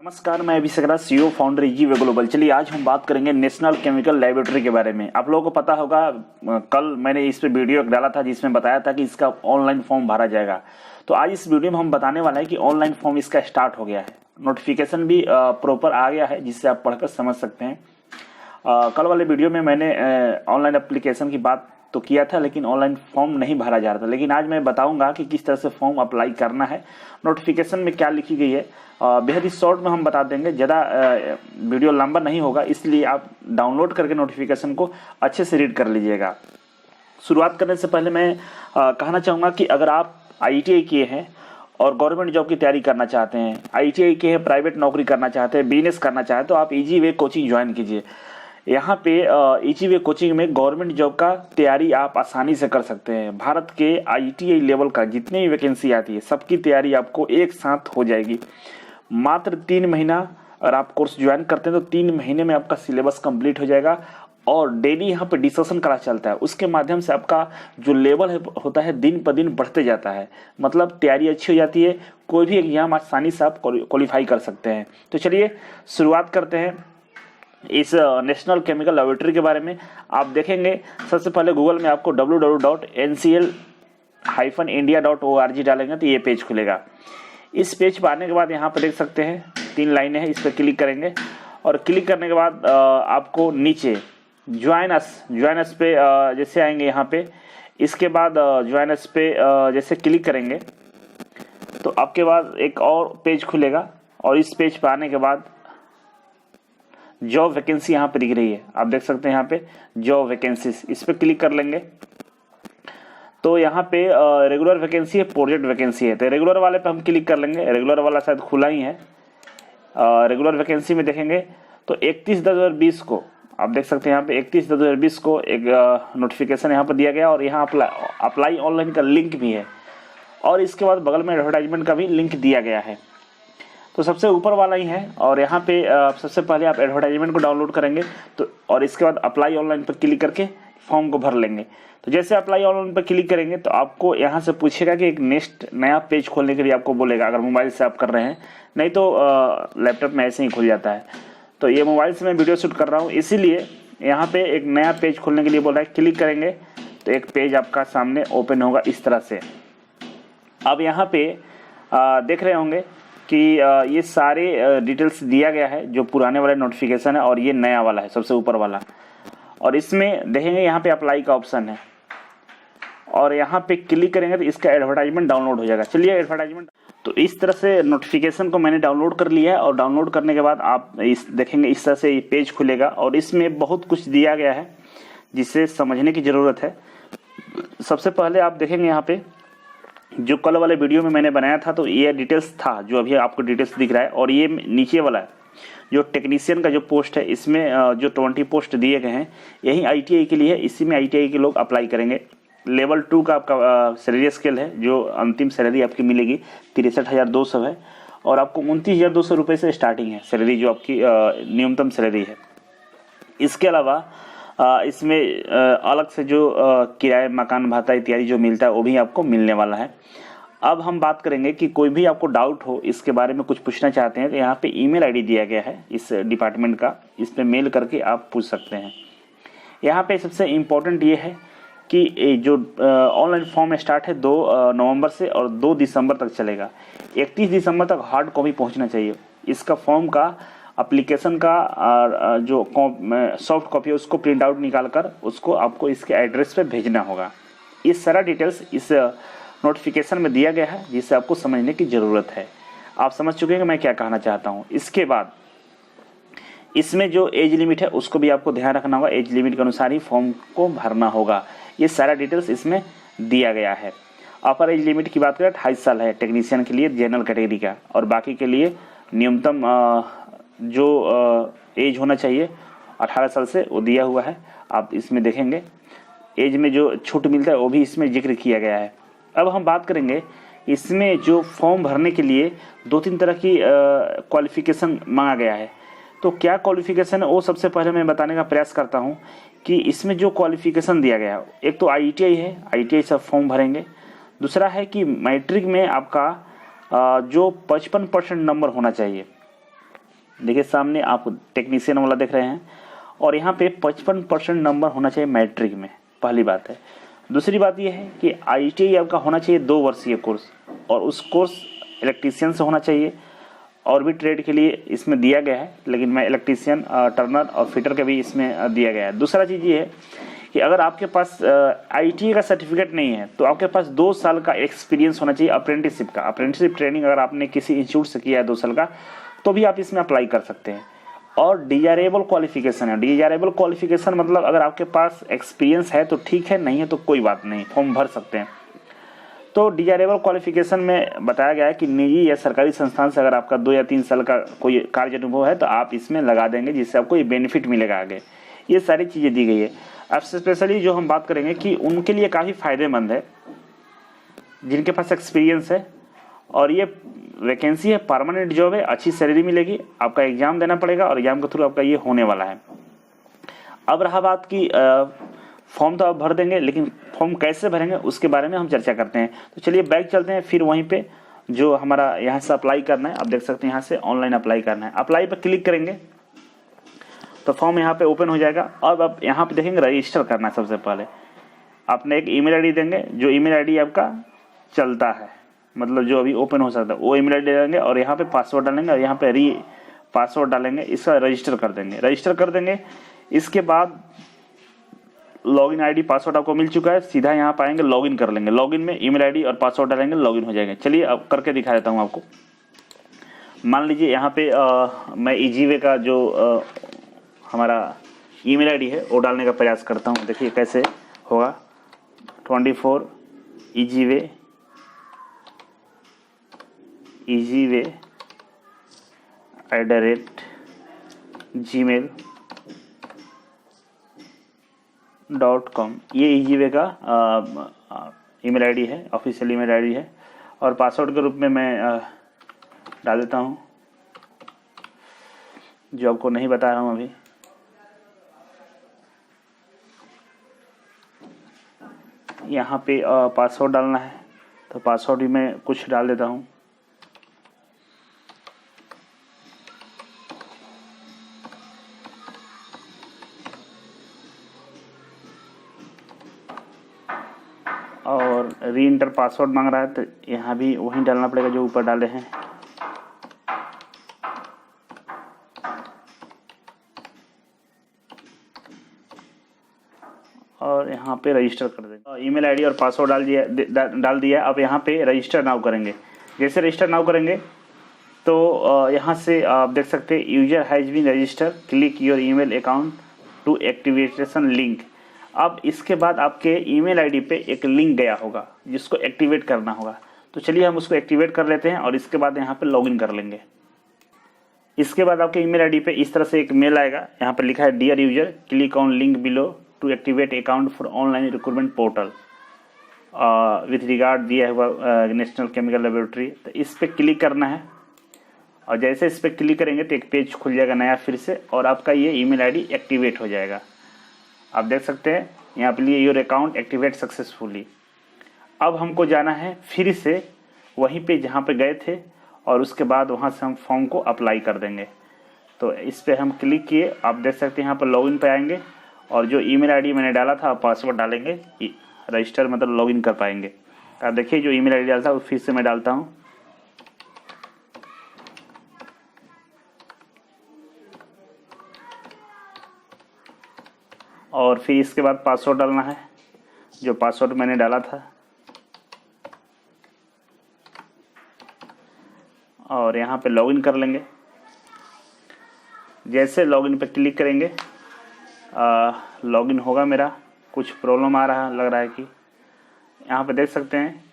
नमस्कार, मैं अभिषेक राज, CEO founder Easyway global. चलिए आज हम बात करेंगे नेशनल केमिकल लेबोरेटरी के बारे में। आप लोगों को पता होगा, कल मैंने इस पे वीडियो डाला था जिसमें बताया था कि इसका ऑनलाइन फॉर्म भरा जाएगा। तो आज इस वीडियो में हम बताने वाले हैं कि ऑनलाइन फॉर्म इसका स्टार्ट हो गया है, नोटिफिकेशन भी प्रॉपर आ गया है जिससे आप पढ़कर समझ सकते हैं। कल वाले वीडियो में मैंने ऑनलाइन एप्लीकेशन की बात तो किया था, लेकिन ऑनलाइन फॉर्म नहीं भरा जा रहा था। लेकिन आज मैं बताऊंगा कि किस तरह से फॉर्म अप्लाई करना है, नोटिफिकेशन में क्या लिखी गई है। बेहद ही शॉर्ट में हम बता देंगे, ज़्यादा वीडियो लंबा नहीं होगा, इसलिए आप डाउनलोड करके नोटिफिकेशन को अच्छे से रीड कर लीजिएगा। शुरुआत करने से पहले मैं कहना चाहूँगा कि अगर आप ITI किए हैं और गवर्नमेंट जॉब की तैयारी करना चाहते हैं, ITI किए हैं, प्राइवेट नौकरी करना चाहते हैं, बिजनेस करना चाहते हैं, तो आप ईजीवे कोचिंग ज्वाइन कीजिए। यहाँ पे ईजीवे कोचिंग में गवर्नमेंट जॉब का तैयारी आप आसानी से कर सकते हैं। भारत के ITI लेवल का जितनी भी वैकेंसी आती है सबकी तैयारी आपको एक साथ हो जाएगी। मात्र 3 महीना अगर आप कोर्स ज्वाइन करते हैं तो 3 महीने में आपका सिलेबस कंप्लीट हो जाएगा और डेली यहाँ पे डिस्कशन क्लास चलता है। उसके माध्यम से आपका जो लेवल होता है दिन पर दिन बढ़ते जाता है, मतलब तैयारी अच्छी हो जाती है। कोई भी एग्जाम आसानी से आप क्वालिफाई कर सकते हैं। तो चलिए शुरुआत करते हैं इस नेशनल केमिकल लेबोरेटरी के बारे में। आप देखेंगे सबसे पहले गूगल में आपको www.ncl-india.org डालेंगे तो ये पेज खुलेगा। इस पेज पर आने के बाद यहाँ पर देख सकते हैं 3 लाइनें हैं, इस पर क्लिक करेंगे और क्लिक करने के बाद आपको नीचे ज्वाइन अस पे जैसे आएंगे यहाँ पे, इसके बाद ज्वाइन अस पे जैसे क्लिक करेंगे तो आपके बाद एक और पेज खुलेगा और इस पेज पर आने के बाद जॉब वैकेंसी यहाँ पे दिख रही है, आप देख सकते हैं यहाँ पे जॉब वैकेंसीज, इस पर क्लिक कर लेंगे तो यहाँ पे रेगुलर वैकेंसी है, प्रोजेक्ट वैकेंसी है। तो रेगुलर वाले पे हम क्लिक कर लेंगे, रेगुलर वाला शायद खुला ही है। रेगुलर वैकेंसी में देखेंगे तो 31/10/20 को आप देख सकते हैं यहाँ पे 31/10/20 को एक नोटिफिकेशन यहाँ पर दिया गया और यहाँ अप्लाई ऑनलाइन का लिंक भी है और इसके बाद बगल में एडवर्टाइजमेंट का भी लिंक दिया गया है। तो सबसे ऊपर वाला ही है और यहाँ पे सबसे पहले आप एडवर्टाइजमेंट को डाउनलोड करेंगे तो और इसके बाद अप्लाई ऑनलाइन पर क्लिक करके फॉर्म को भर लेंगे। तो जैसे अप्लाई ऑनलाइन पर क्लिक करेंगे तो आपको यहाँ से पूछेगा कि एक नेक्स्ट नया पेज खोलने के लिए आपको बोलेगा, अगर मोबाइल से आप कर रहे हैं, नहीं तो लैपटॉप में ऐसे ही खुल जाता है। तो ये मोबाइल से मैं वीडियो शूट कर रहा हूँ, इसीलिए यहाँ पे एक नया पेज खोलने के लिए बोल रहा है। क्लिक करेंगे तो एक पेज आपका सामने ओपन होगा इस तरह से। अब यहाँ पे देख रहे होंगे कि ये सारे डिटेल्स दिया गया है, जो पुराने वाले नोटिफिकेशन है और ये नया वाला है सबसे ऊपर वाला। और इसमें देखेंगे यहाँ पे अप्लाई का ऑप्शन है और यहाँ पे क्लिक करेंगे तो इसका एडवर्टाइजमेंट डाउनलोड हो जाएगा। चलिए एडवर्टाइजमेंट, तो इस तरह से नोटिफिकेशन को मैंने डाउनलोड कर लिया है और डाउनलोड करने के बाद आप देखेंगे इस तरह से ये पेज खुलेगा और इसमें बहुत कुछ दिया गया है जिसे समझने की ज़रूरत है। सबसे पहले आप देखेंगे यहाँ पे जो कल वाले वीडियो में मैंने बनाया था तो ये डिटेल्स था, जो अभी आपको डिटेल्स दिख रहा है। और ये नीचे वाला जो टेक्नीशियन का जो पोस्ट है, इसमें जो 20 पोस्ट दिए गए हैं यही ITI के लिए है। इसी में ITI के लोग अप्लाई करेंगे। लेवल 2 का आपका सैलरी स्केल है, जो अंतिम सैलरी आपकी मिलेगी 63,200 है और आपको 29,200 रुपये से स्टार्टिंग है सैलरी, जो आपकी न्यूनतम सैलरी है। इसके अलावा इसमें अलग से जो किराए, मकान भत्ता इत्यादि जो मिलता है वो भी आपको मिलने वाला है। अब हम बात करेंगे कि कोई भी आपको डाउट हो, इसके बारे में कुछ पूछना चाहते हैं तो यहाँ पे ईमेल ID दिया गया है इस डिपार्टमेंट का, इस पे मेल करके आप पूछ सकते हैं। यहाँ पे सबसे इम्पोर्टेंट ये है कि जो ऑनलाइन फॉर्म स्टार्ट है 2 नवंबर से और 2 दिसंबर तक चलेगा। 31 दिसंबर तक हार्ड कॉपी पहुँचना चाहिए। इसका फॉर्म का एप्लीकेशन का जो सॉफ्ट कॉपी है उसको प्रिंट आउट निकाल कर उसको आपको इसके एड्रेस पे भेजना होगा। ये सारा डिटेल्स इस नोटिफिकेशन में दिया गया है जिसे आपको समझने की ज़रूरत है। आप समझ चुके हैं कि मैं क्या कहना चाहता हूँ। इसके बाद इसमें जो एज लिमिट है उसको भी आपको ध्यान रखना होगा, एज लिमिट के अनुसार ही फॉर्म को भरना होगा। ये सारा डिटेल्स इसमें दिया गया है। अपर एज लिमिट की बात करें 28 साल है टेक्नीशियन के लिए जनरल कैटेगरी का, और बाकी के लिए न्यूनतम जो एज होना चाहिए 18 साल से वो दिया हुआ है। आप इसमें देखेंगे एज में जो छूट मिलता है वो भी इसमें जिक्र किया गया है। अब हम बात करेंगे इसमें जो फॉर्म भरने के लिए 2-3 तरह की क्वालिफिकेशन मांगा गया है। तो क्या क्वालिफिकेशन है वो सबसे पहले मैं बताने का प्रयास करता हूँ कि इसमें जो क्वालिफिकेशन दिया गया है, एक तो ITI है, ITI से फॉर्म भरेंगे। दूसरा है कि मैट्रिक में आपका जो 55% नंबर होना चाहिए, देखिए सामने आप टेक्नीशियन वाला देख रहे हैं, और यहाँ पे 55% नंबर होना चाहिए मैट्रिक में, पहली बात है। दूसरी बात यह है कि ITI आपका होना चाहिए 2 वर्षीय कोर्स, और उस कोर्स इलेक्ट्रीशियन से होना चाहिए। और भी ट्रेड के लिए इसमें दिया गया है, लेकिन मैं इलेक्ट्रीशियन, टर्नर और फिटर के भी इसमें दिया गया है। दूसरा चीज़ ये है कि अगर आपके पास ITI का सर्टिफिकेट नहीं है तो आपके पास 2 साल का एक्सपीरियंस होना चाहिए अप्रेंटिसशिप का। अप्रेंटिसशिप ट्रेनिंग अगर आपने किसी इंस्टीट्यूट से किया है 2 साल का, तो भी आप इसमें अप्लाई कर सकते हैं। और डिजायरेबल क्वालिफिकेशन है। डिजायरेबल क्वालिफिकेशन मतलब अगर आपके पास एक्सपीरियंस है तो ठीक है, नहीं है तो कोई बात नहीं, फॉर्म भर सकते हैं। तो डिजायरेबल क्वालिफिकेशन में बताया गया है कि निजी या सरकारी संस्थान से अगर आपका 2 या 3 साल का कोई कार्य अनुभव है तो आप इसमें लगा देंगे, जिससे आपको ये बेनिफिट मिलेगा आगे। ये सारी चीज़ें दी गई है। अब स्पेशली जो हम बात करेंगे कि उनके लिए काफ़ी फ़ायदेमंद है जिनके पास एक्सपीरियंस है, और ये वैकेंसी है, परमानेंट जॉब है, अच्छी सैलरी मिलेगी, आपका एग्ज़ाम देना पड़ेगा और एग्ज़ाम के थ्रू आपका ये होने वाला है। अब रहा बात की फॉर्म तो आप भर देंगे, लेकिन फॉर्म कैसे भरेंगे उसके बारे में हम चर्चा करते हैं। तो चलिए बैक चलते हैं, फिर वहीं पे जो हमारा यहाँ से अप्लाई करना है, आप देख सकते हैं यहाँ से ऑनलाइन अप्लाई करना है। अप्लाई पर क्लिक करेंगे तो फॉर्म यहाँ पे ओपन हो जाएगा। अब आप यहाँ पे देखेंगे रजिस्टर करना है। सबसे पहले आपने एक ईमेल आईडी देंगे, जो ईमेल आईडी आपका चलता है, मतलब जो अभी ओपन हो सकता है, वो ईमेल आईडी डालेंगे और यहाँ पे पासवर्ड डालेंगे और यहाँ पे री पासवर्ड डालेंगे, इसका रजिस्टर कर देंगे। रजिस्टर कर देंगे, इसके बाद लॉगिन आईडी पासवर्ड आपको मिल चुका है, सीधा यहाँ पाएंगे लॉगिन कर लेंगे। लॉगिन में ईमेल आईडी और पासवर्ड डालेंगे, लॉगिन हो जाएंगे। चलिए अब करके दिखा देता हूँ आपको। मान लीजिए यहाँ पे मैं ईजीवे का जो हमारा ईमेल आईडी है वो डालने का प्रयास करता हूँ। देखिए कैसे होगा, 24 easyWay@gmail.com, ये ईजीवे का ईमेल आईडी है, ऑफिशियल ईमेल आईडी है। और पासवर्ड के रूप में मैं डाल देता हूँ, जो आपको नहीं बता रहा हूँ अभी। यहाँ पे पासवर्ड डालना है, तो पासवर्ड भी मैं कुछ डाल देता हूँ। और री इंटर पासवर्ड मांग रहा है, तो यहाँ भी वही डालना पड़ेगा जो ऊपर डाले हैं। और यहाँ पे रजिस्टर कर देंगे। ईमेल आईडी और पासवर्ड डाल दिया। अब यहाँ पे रजिस्टर नाउ करेंगे। जैसे रजिस्टर नाउ करेंगे तो यहाँ से आप देख सकते हैं user has been register, click your email account to activation link. अब इसके बाद आपके ईमेल आईडी पे एक लिंक गया होगा जिसको एक्टिवेट करना होगा। तो चलिए हम उसको एक्टिवेट कर लेते हैं और इसके बाद यहाँ पे लॉगिन कर लेंगे। इसके बाद आपके ईमेल आईडी पे इस तरह से एक मेल आएगा, यहाँ पर लिखा है dear user click on link below to activate account for online recruitment portal with regard दिया हुआ नेशनल केमिकल लेबोरेटरी। तो इस पर क्लिक करना है, और जैसे इस पर क्लिक करेंगे तो एक पेज खुल जाएगा नया फिर से, और आपका ये ईमेल आईडी एक्टिवेट हो जाएगा। आप देख सकते हैं यहाँ पे लिए योर अकाउंट एक्टिवेट सक्सेसफुली। अब हमको जाना है फिर से वहीं पे जहाँ पे गए थे, और उसके बाद वहाँ से हम फॉर्म को अप्लाई कर देंगे। तो इस पर हम क्लिक किए, आप देख सकते हैं यहाँ पर लॉगिन पे आएंगे, और जो ईमेल आईडी मैंने डाला था पासवर्ड डालेंगे, रजिस्टर मतलब लॉगिन कर पाएंगे। आप देखिए जो ईमेल आईडी डाला था वो फिर से मैं डालता हूँ। और फिर इसके बाद पासवर्ड डालना है, जो पासवर्ड मैंने डाला था, और यहाँ पे लॉगिन कर लेंगे। जैसे लॉगिन पे क्लिक करेंगे लॉगिन होगा मेरा। कुछ प्रॉब्लम आ रहा लग रहा है कि यहाँ पे देख सकते हैं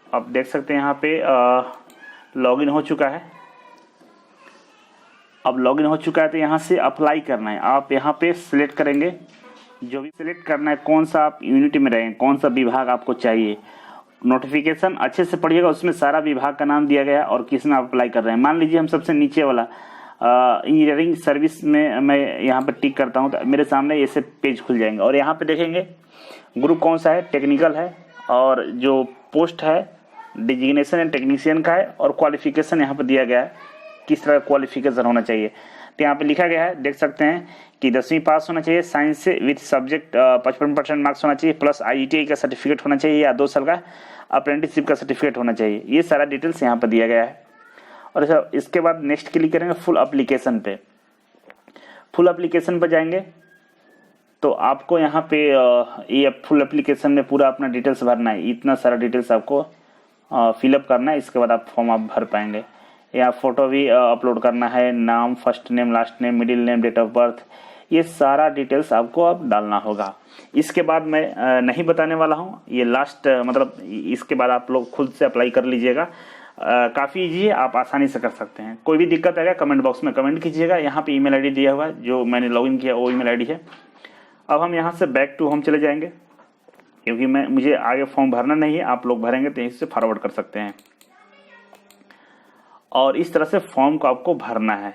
आप देख सकते हैं यहाँ पे लॉगिन हो चुका है। अब लॉगिन हो चुका है तो यहाँ से अप्लाई करना है। आप यहाँ पे सिलेक्ट करेंगे, जो भी सिलेक्ट करना है कौन सा आप यूनिट में रहें, कौन सा विभाग आपको चाहिए। नोटिफिकेशन अच्छे से पढ़िएगा, उसमें सारा विभाग का नाम दिया गया है और किस में आप अप्लाई कर रहे हैं। मान लीजिए हम सबसे नीचे वाला इंजीनियरिंग सर्विस में मैं यहाँ पर टिक करता हूँ, तो मेरे सामने ऐसे पेज खुल जाएंगे। और यहाँ पे देखेंगे ग्रुप कौन सा है, टेक्निकल है, और जो पोस्ट है डिजिग्नेशन एंड टेक्नीशियन का है और क्वालिफिकेशन यहाँ पर दिया गया है, किस तरह का क्वालिफिकेशन होना चाहिए। तो यहाँ पे लिखा गया है, देख सकते हैं कि 10वीं पास होना चाहिए, साइंस से विथ सब्जेक्ट 55% मार्क्स होना चाहिए, प्लस IITI का सर्टिफिकेट होना चाहिए या 2 साल का अप्रेंटिसशिप का सर्टिफिकेट होना चाहिए। ये सारा डिटेल्स यहाँ पर दिया गया है। और इसके बाद नेक्स्ट क्लिक करेंगे फुल एप्लीकेशन पे। फुल एप्लीकेशन पर जाएंगे तो आपको यहाँ पे ये फुल एप्लीकेशन में पूरा अपना डिटेल्स भरना है। इतना सारा डिटेल्स आपको फिलअप करना है, इसके बाद आप फॉर्म आप भर पाएंगे। यहाँ फोटो भी अपलोड करना है, नाम, first name, last name, middle name, date of birth, ये सारा डिटेल्स आपको अब डालना होगा। इसके बाद मैं नहीं बताने वाला हूँ, ये लास्ट मतलब इसके बाद आप लोग खुद से अप्लाई कर लीजिएगा। काफ़ी ईजी है, आप आसानी से कर सकते हैं। कोई भी दिक्कत आएगा कमेंट बॉक्स में कमेंट कीजिएगा। यहाँ पे ईमेल आईडी दिया हुआ है, जो मैंने लॉगिन किया वो ईमेल आईडी है। अब हम यहाँ से बैक टू होम चले जाएंगे, क्योंकि मुझे आगे फॉर्म भरना नहीं है, आप लोग भरेंगे तो इससे फॉरवर्ड कर सकते हैं। और इस तरह से फॉर्म को आपको भरना है।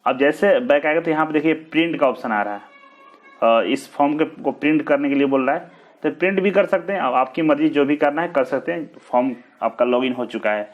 अब जैसे बैक आएगा तो यहाँ पे देखिए प्रिंट का ऑप्शन आ रहा है। इस फॉर्म को प्रिंट करने के लिए बोल रहा है, तो प्रिंट भी कर सकते हैं। अब आपकी मर्जी, जो भी करना है कर सकते हैं। फॉर्म आपका लॉगिन हो चुका है।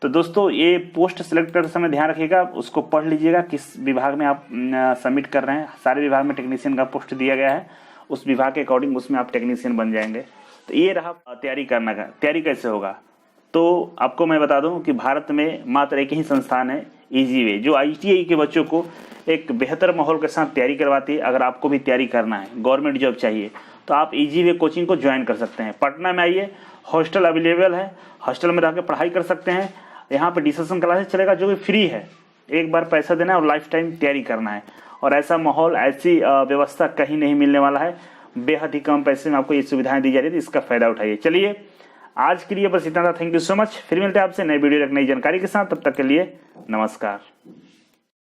तो दोस्तों ये पोस्ट सेलेक्ट करते समय ध्यान रखिएगा, उसको पढ़ लीजिएगा किस विभाग में आप सबमिट कर रहे हैं। सारे विभाग में टेक्नीशियन का पोस्ट दिया गया है, उस विभाग के अकॉर्डिंग उसमें आप टेक्नीशियन बन जाएंगे। तो ये रहा तैयारी करना का। तैयारी कैसे होगा तो आपको मैं बता दूं कि भारत में मात्र एक ही संस्थान है इजी वे, जो IITI के बच्चों को एक बेहतर माहौल के साथ तैयारी करवाती है। अगर आपको भी तैयारी करना है, गवर्नमेंट जॉब चाहिए, तो आप इजी वे कोचिंग को ज्वाइन कर सकते हैं। पटना में आइए, हॉस्टल अवेलेबल है, हॉस्टल में रह के पढ़ाई कर सकते हैं। यहाँ पे डिस्कशन क्लासेस चलेगा जो कि फ्री है, एक बार पैसा देना है और लाइफ टाइम तैयारी करना है। और ऐसा माहौल, ऐसी व्यवस्था कहीं नहीं मिलने वाला है। बेहद ही कम पैसे में आपको ये सुविधाएं दी जा रही है, इसका फायदा उठाइए। चलिए आज के लिए बस इतना था। Thank you so much. फिर मिलते हैं आपसे नई वीडियो एक नई जानकारी के साथ। तब तक के लिए नमस्कार।